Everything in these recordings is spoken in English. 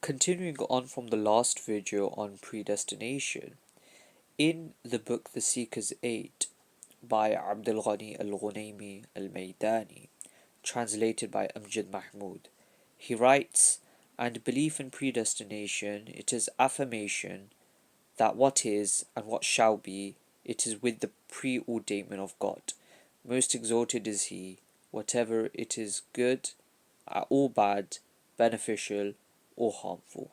Continuing on from the last video on predestination, in the book The Seeker's Aid by Abdul Ghani Al-Ghunaymi Al-Maydani, translated by Amjad Mahmud, he writes, "And belief in predestination, it is affirmation that what is and what shall be, it is with the preordainment of God. Most exalted is He, whatever it is good or bad, beneficial or harmful."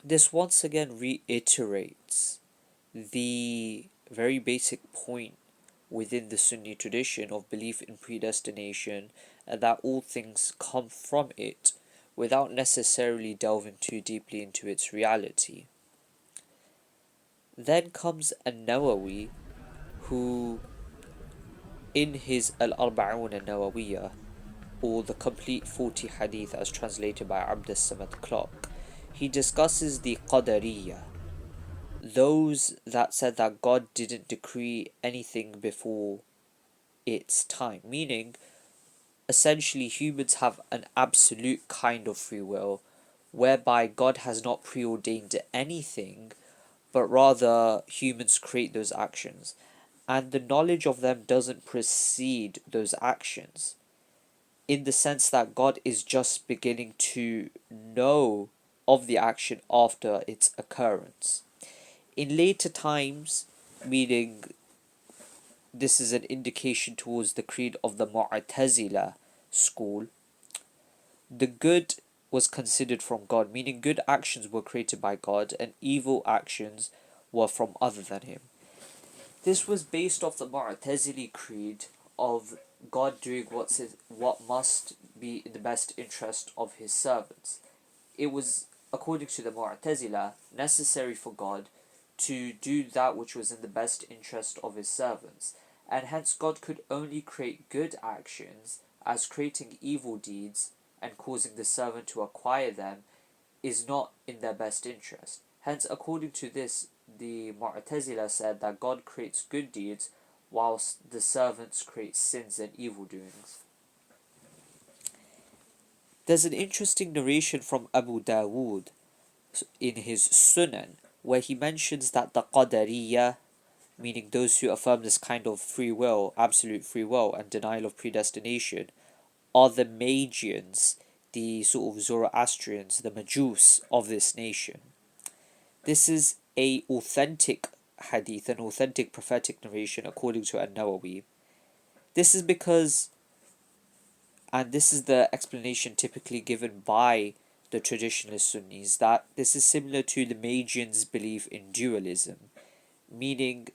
This once again reiterates the very basic point within the Sunni tradition of belief in predestination and that all things come from it without necessarily delving too deeply into its reality. Then comes An Nawawi, who in his Al-Arba'un An-Nawawiyya, or the complete 40 Hadith as translated by Abdassamad Clarke, he discusses the Qadariyya, those that said that God didn't decree anything before its time, meaning essentially humans have an absolute kind of free will whereby God has not preordained anything, but rather humans create those actions, and the knowledge of them doesn't precede those actions, in the sense that God is just beginning to know of the action after its occurrence. In later times, meaning this is an indication towards the creed of the Mu'tazila school, the good was considered from God, meaning good actions were created by God and evil actions were from other than Him. This was based off the Mu'tazili creed of God doing what must be in the best interest of His servants. It was, according to the Mu'tazila, necessary for God to do that which was in the best interest of His servants, and hence God could only create good actions, as creating evil deeds and causing the servant to acquire them is not in their best interest. Hence, according to this, the Mu'tazila said that God creates good deeds whilst the servants create sins and evil doings. There's an interesting narration from Abu Dawud in his Sunan, where he mentions that the Qadariyya, meaning those who affirm this kind of free will, absolute free will, and denial of predestination, are the Magians, the sort of Zoroastrians, the Majus of this nation. This is a authentic hadith, an authentic prophetic narration according to An Nawawi. This is because, and this is the explanation typically given by the traditionalist Sunnis, that this is similar to the Magians' belief in dualism, meaning,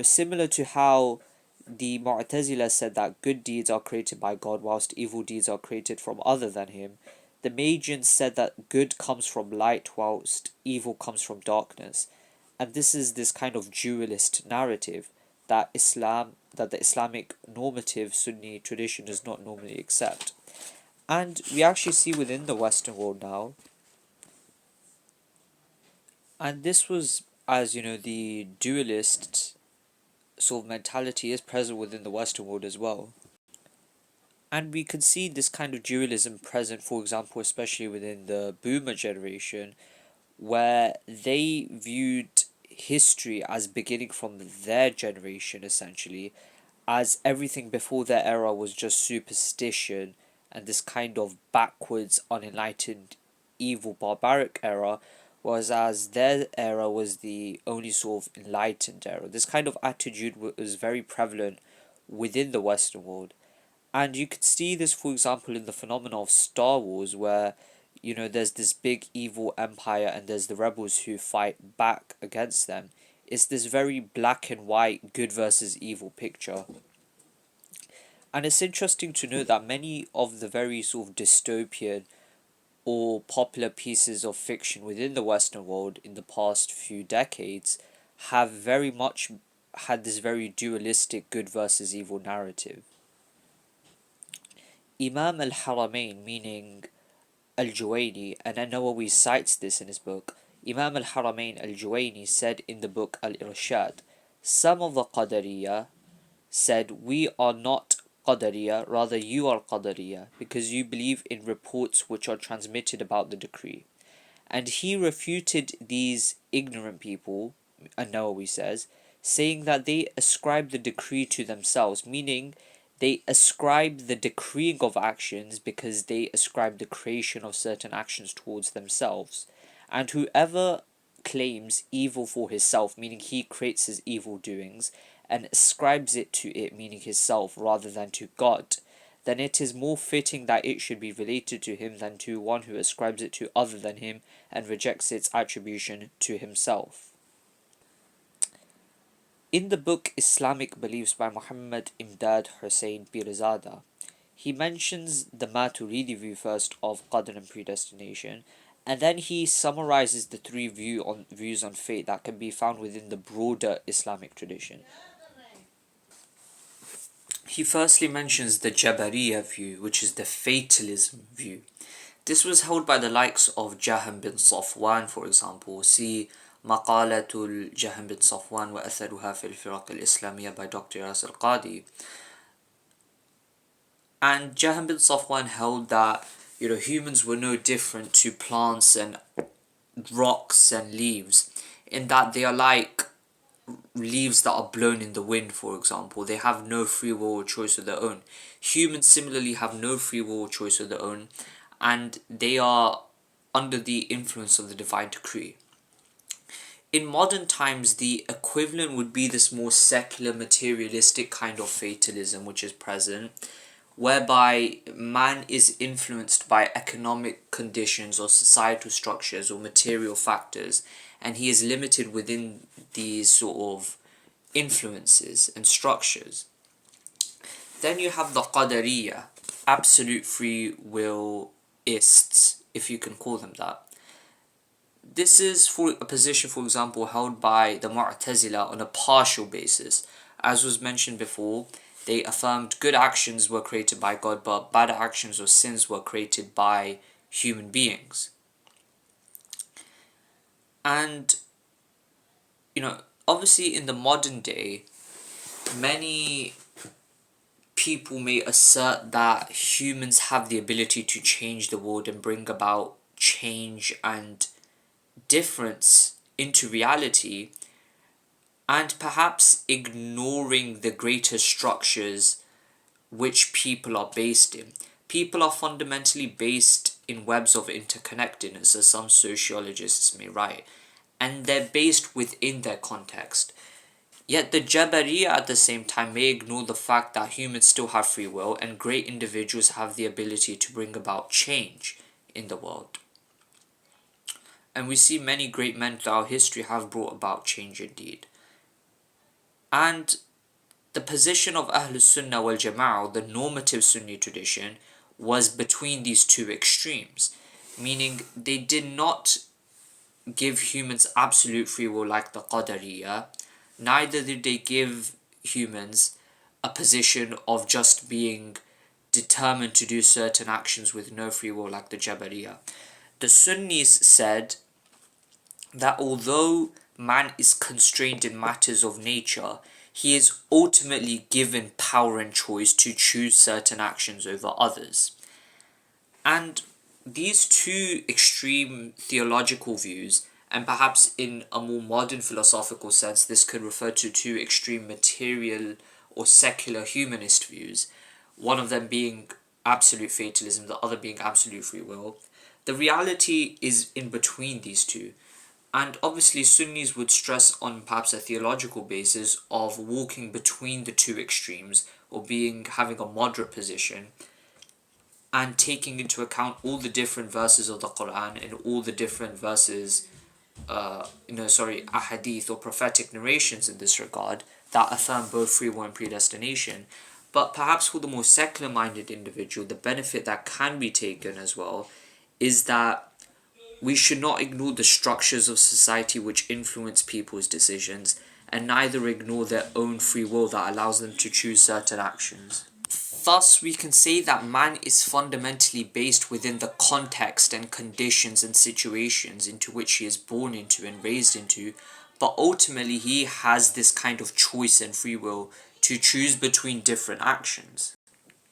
similar to how the Mu'tazila said that good deeds are created by God whilst evil deeds are created from other than Him. The Magians said that good comes from light whilst evil comes from darkness. And this is this kind of dualist narrative that the Islamic normative Sunni tradition does not normally accept. And we actually see within the Western world now, and this was, as the dualist sort of mentality is present within the Western world as well. And we can see this kind of dualism present, for example, especially within the boomer generation, where they viewed history as beginning from their generation, essentially, as everything before their era was just superstition and this kind of backwards, unenlightened, evil, barbaric era, whereas as their era was the only sort of enlightened era. This kind of attitude was very prevalent within the Western world. And you could see this, for example, in the phenomena of Star Wars, where, there's this big evil empire and there's the rebels who fight back against them. It's this very black and white, good versus evil picture. And it's interesting to note that many of the very sort of dystopian or popular pieces of fiction within the Western world in the past few decades have very much had this very dualistic good versus evil narrative. Imam al-Haramain, meaning al-Juwayni, and An Nawawi cites this in his book, Imam al-Haramain al-Juwayni said in the book Al-Irshad, some of the Qadariyya said, "We are not Qadariyya, rather you are Qadariyya, because you believe in reports which are transmitted about the decree. And he refuted these ignorant people, An Nawawi says, saying that they ascribe the decree to themselves, meaning they ascribe the decreeing of actions because they ascribe the creation of certain actions towards themselves. And whoever claims evil for himself, meaning he creates his evil doings, and ascribes it to it, meaning himself, rather than to God, then it is more fitting that it should be related to him than to one who ascribes it to other than him and rejects its attribution to himself. In the book Islamic Beliefs by Muhammad Imdad Hussain Pirzada, he mentions the Maturidi view first of Qadr and predestination, and then he summarizes the three views on fate that can be found within the broader Islamic tradition. He firstly mentions the Jabariya view, which is the fatalism view. This was held by the likes of Jahm bin Safwan, for example. See Maqalatul Jahm bin Safwan wa Atharuha fil Firaq al-Islamiyya by Dr. Yasir Qadi. And Jahm bin Safwan held that humans were no different to plants and rocks and leaves, in that they are like leaves that are blown in the wind, for example. They have no free will or choice of their own. Humans similarly have no free will or choice of their own, and they are under the influence of the divine decree. In modern times, the equivalent would be this more secular, materialistic kind of fatalism which is present, whereby man is influenced by economic conditions or societal structures or material factors, and he is limited within these sort of influences and structures. Then you have the Qadariyya, absolute free willists, if you can call them that. This is for a position, for example, held by the Mu'tazila on a partial basis. As was mentioned before, they affirmed good actions were created by God, but bad actions or sins were created by human beings. And, obviously in the modern day, many people may assert that humans have the ability to change the world and bring about change and difference into reality, and perhaps ignoring the greater structures which people are based in. People are fundamentally based in webs of interconnectedness, as some sociologists may write, and they're based within their context. Yet the Jabariya at the same time may ignore the fact that humans still have free will and great individuals have the ability to bring about change in the world. And we see many great men throughout history have brought about change indeed. And the position of Ahlus Sunnah wal Jama'ah, the normative Sunni tradition, was between these two extremes, meaning they did not give humans absolute free will like the Qadariyya, neither did they give humans a position of just being determined to do certain actions with no free will like the Jabariya. The Sunnis said that although man is constrained in matters of nature, he is ultimately given power and choice to choose certain actions over others. And these two extreme theological views, and perhaps in a more modern philosophical sense, this could refer to two extreme material or secular humanist views, one of them being absolute fatalism, the other being absolute free will. The reality is in between these two. And obviously Sunnis would stress on perhaps a theological basis of walking between the two extremes, or having a moderate position, and taking into account all the different verses of the Quran and all the different verses, ahadith or prophetic narrations in this regard that affirm both free will and predestination. But perhaps for the more secular minded individual, the benefit that can be taken as well is that we should not ignore the structures of society which influence people's decisions, and neither ignore their own free will that allows them to choose certain actions. Thus, we can say that man is fundamentally based within the context and conditions and situations into which he is born into and raised into, but ultimately he has this kind of choice and free will to choose between different actions.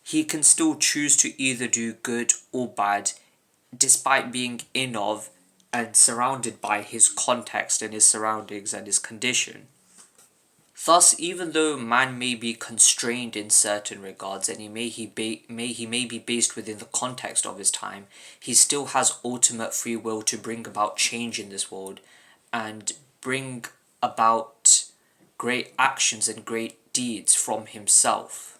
he can still choose to either do good or bad, despite being in of and surrounded by his context and his surroundings and his condition. Thus, even though man may be constrained in certain regards and he may be based within the context of his time, he still has ultimate free will to bring about change in this world and bring about great actions and great deeds from himself.